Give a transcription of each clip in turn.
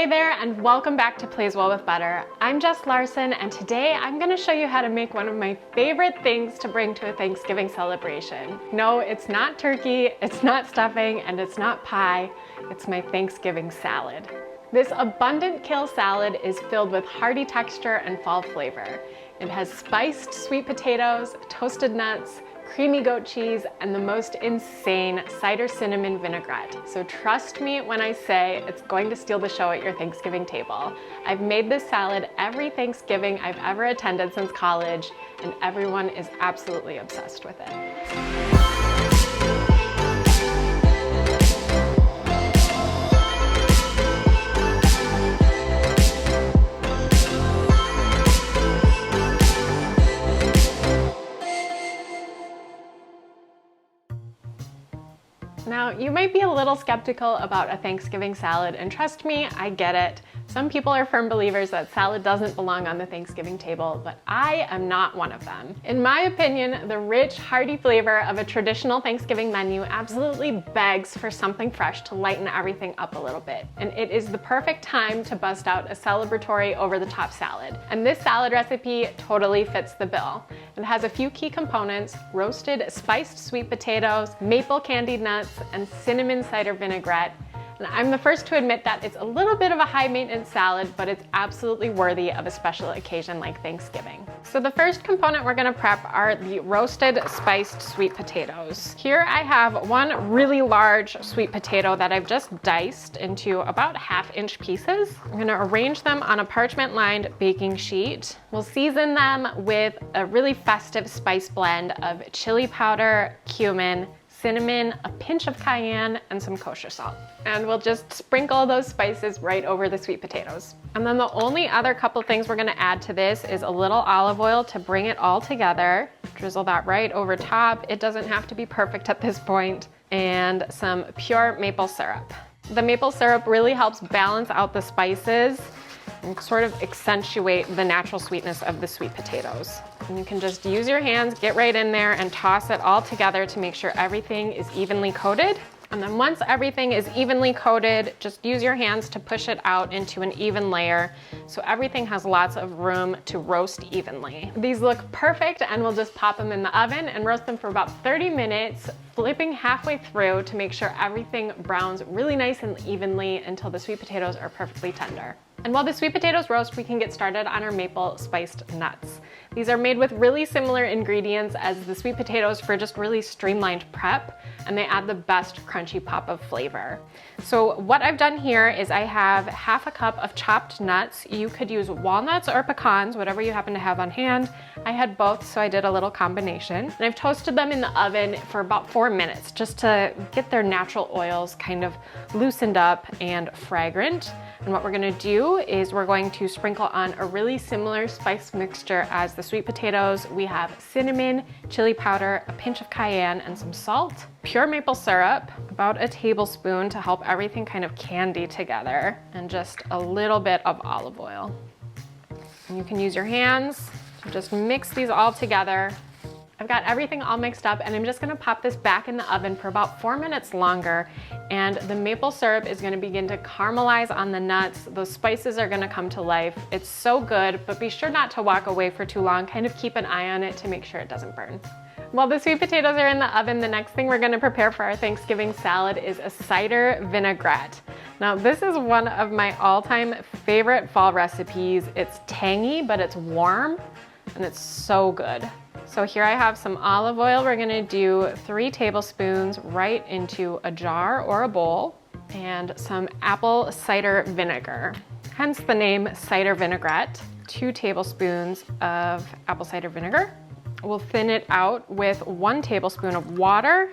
Hey there, and welcome back to Plays Well with Butter. I'm Jess Larson, and today I'm going to show you how to make one of my favorite things to bring to a Thanksgiving celebration. No, it's not turkey, it's not stuffing, and it's not pie. It's my Thanksgiving salad. This abundant kale salad is filled with hearty texture and fall flavor. It has spiced sweet potatoes, toasted nuts, creamy goat cheese, and the most insane cider-cinnamon vinaigrette. So trust me when I say it's going to steal the show at your Thanksgiving table. I've made this salad every Thanksgiving I've ever attended since college, and everyone is absolutely obsessed with it. Now, you might be a little skeptical about a Thanksgiving salad, and trust me, I get it. Some people are firm believers that salad doesn't belong on the Thanksgiving table, but I am not one of them. In my opinion, the rich, hearty flavor of a traditional Thanksgiving menu absolutely begs for something fresh to lighten everything up a little bit. And it is the perfect time to bust out a celebratory over-the-top salad. And this salad recipe totally fits the bill. It has a few key components: roasted spiced sweet potatoes, maple candied nuts, and cinnamon cider vinaigrette. And I'm the first to admit that it's a little bit of a high maintenance salad, but it's absolutely worthy of a special occasion like Thanksgiving. So the first component we're gonna prep are the roasted spiced sweet potatoes. Here I have one really large sweet potato that I've just diced into about 1/2-inch pieces. I'm gonna arrange them on a parchment-lined baking sheet. We'll season them with a really festive spice blend of chili powder, cumin, cinnamon, a pinch of cayenne, and some kosher salt. And we'll just sprinkle those spices right over the sweet potatoes. And then the only other couple things we're gonna add to this is a little olive oil to bring it all together. Drizzle that right over top. It doesn't have to be perfect at this point. And some pure maple syrup. The maple syrup really helps balance out the spices and sort of accentuate the natural sweetness of the sweet potatoes. And you can just use your hands, get right in there and toss it all together to make sure everything is evenly coated. And then once everything is evenly coated, just use your hands to push it out into an even layer so everything has lots of room to roast evenly. These look perfect, and we'll just pop them in the oven and roast them for about 30 minutes, flipping halfway through to make sure everything browns really nice and evenly until the sweet potatoes are perfectly tender. And while the sweet potatoes roast, we can get started on our maple spiced nuts. These are made with really similar ingredients as the sweet potatoes for just really streamlined prep, and they add the best crunchy pop of flavor. So what I've done here is I have 1/2 cup of chopped nuts. You could use walnuts or pecans, whatever you happen to have on hand. I had both, so I did a little combination. And I've toasted them in the oven for about 4 minutes just to get their natural oils kind of loosened up and fragrant. And what we're gonna do is we're going to sprinkle on a really similar spice mixture as the sweet potatoes. We have cinnamon, chili powder, a pinch of cayenne, and some salt. Pure maple syrup, about a tablespoon to help everything kind of candy together, and just a little bit of olive oil. And you can use your hands to just mix these all together. I've got everything all mixed up, and I'm just gonna pop this back in the oven for about 4 minutes longer, and the maple syrup is gonna begin to caramelize on the nuts. Those spices are gonna come to life. It's so good, but be sure not to walk away for too long. Kind of keep an eye on it to make sure it doesn't burn. While the sweet potatoes are in the oven, the next thing we're gonna prepare for our Thanksgiving salad is a cider vinaigrette. Now, this is one of my all-time favorite fall recipes. It's tangy, but it's warm, and it's so good. So here I have some olive oil. We're gonna do 3 tablespoons right into a jar or a bowl, and some apple cider vinegar, hence the name cider vinaigrette. 2 tablespoons of apple cider vinegar. We'll thin it out with 1 tablespoon of water,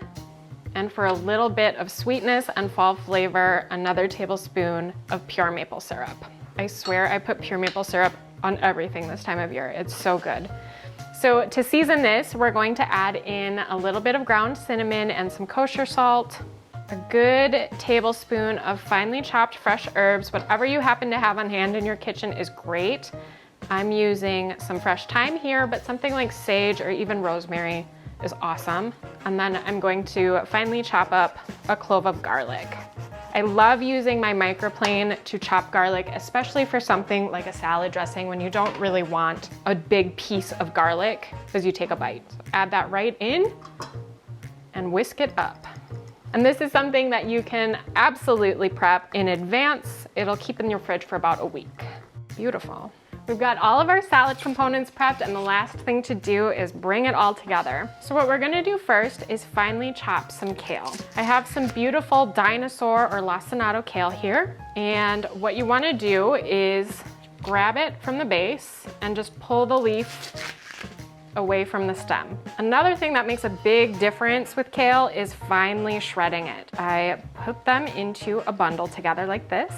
and for a little bit of sweetness and fall flavor, another tablespoon of pure maple syrup. I swear I put pure maple syrup on everything this time of year. It's so good. So to season this, we're going to add in a little bit of ground cinnamon and some kosher salt, a good tablespoon of finely chopped fresh herbs. Whatever you happen to have on hand in your kitchen is great. I'm using some fresh thyme here, but something like sage or even rosemary is awesome. And then I'm going to finely chop up a clove of garlic. I love using my microplane to chop garlic, especially for something like a salad dressing when you don't really want a big piece of garlic as you take a bite. So add that right in and whisk it up. And this is something that you can absolutely prep in advance. It'll keep in your fridge for about a week. Beautiful. We've got all of our salad components prepped, and the last thing to do is bring it all together. So what we're gonna do first is finely chop some kale. I have some beautiful dinosaur or lacinato kale here, and what you wanna do is grab it from the base and just pull the leaf away from the stem. Another thing that makes a big difference with kale is finely shredding it. I put them into a bundle together like this,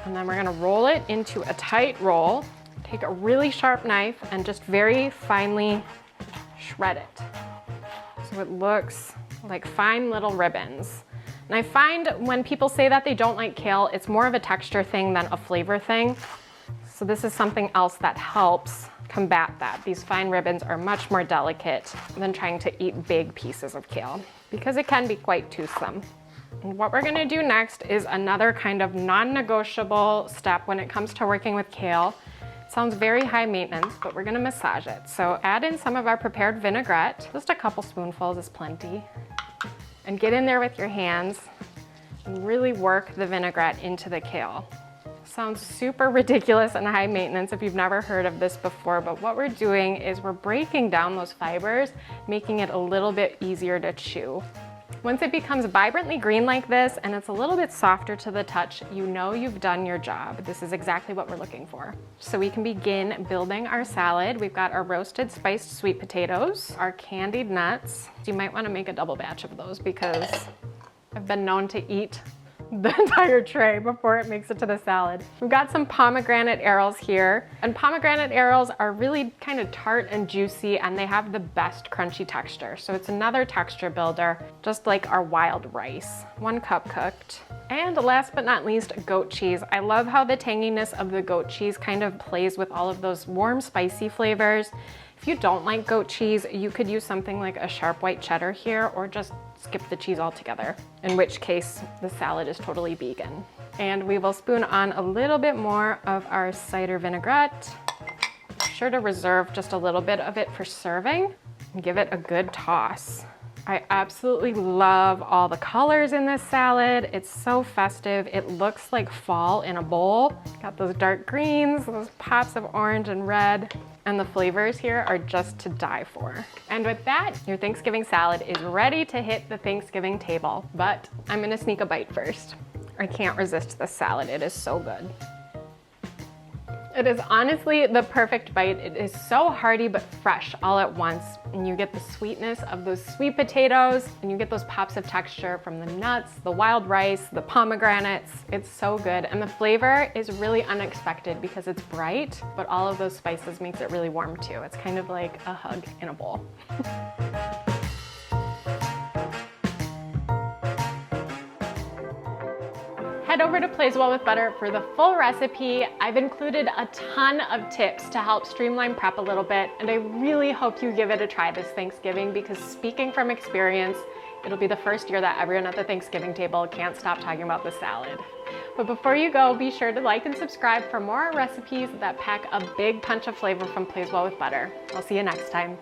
and then we're gonna roll it into a tight roll. Take a really sharp knife and just very finely shred it. So it looks like fine little ribbons. And I find when people say that they don't like kale, it's more of a texture thing than a flavor thing. So this is something else that helps combat that. These fine ribbons are much more delicate than trying to eat big pieces of kale because it can be quite toothsome. And what we're gonna do next is another kind of non-negotiable step when it comes to working with kale. It sounds very high maintenance, but we're gonna massage it. So add in some of our prepared vinaigrette. Just a couple spoonfuls is plenty. And get in there with your hands and really work the vinaigrette into the kale. Sounds super ridiculous and high maintenance if you've never heard of this before, but what we're doing is we're breaking down those fibers, making it a little bit easier to chew. Once it becomes vibrantly green like this and it's a little bit softer to the touch, you know you've done your job. This is exactly what we're looking for. So we can begin building our salad. We've got our roasted spiced sweet potatoes, our candied nuts. You might want to make a double batch of those because I've been known to eat the entire tray before it makes it to the salad. We've got some pomegranate arils here, and pomegranate arils are really kind of tart and juicy, and they have the best crunchy texture. So it's another texture builder, just like our wild rice. 1 cup cooked. And last but not least, goat cheese. I love how the tanginess of the goat cheese kind of plays with all of those warm, spicy flavors. If you don't like goat cheese, you could use something like a sharp white cheddar here, or just skip the cheese altogether, in which case the salad is totally vegan. And we will spoon on a little bit more of our cider vinaigrette. Be sure to reserve just a little bit of it for serving and give it a good toss. I absolutely love all the colors in this salad. It's so festive. It looks like fall in a bowl. Got those dark greens, those pops of orange and red, and the flavors here are just to die for. And with that, your Thanksgiving salad is ready to hit the Thanksgiving table. But I'm gonna sneak a bite first. I can't resist this salad. It is so good. It is honestly the perfect bite. It is so hearty but fresh all at once. And you get the sweetness of those sweet potatoes, and you get those pops of texture from the nuts, the wild rice, the pomegranates. It's so good. And the flavor is really unexpected because it's bright, but all of those spices makes it really warm too. It's kind of like a hug in a bowl. Head over to Plays Well with Butter for the full recipe. I've included a ton of tips to help streamline prep a little bit, and I really hope you give it a try this Thanksgiving because, speaking from experience, it'll be the first year that everyone at the Thanksgiving table can't stop talking about the salad. But before you go, be sure to like and subscribe for more recipes that pack a big punch of flavor from Plays Well with Butter. I'll see you next time.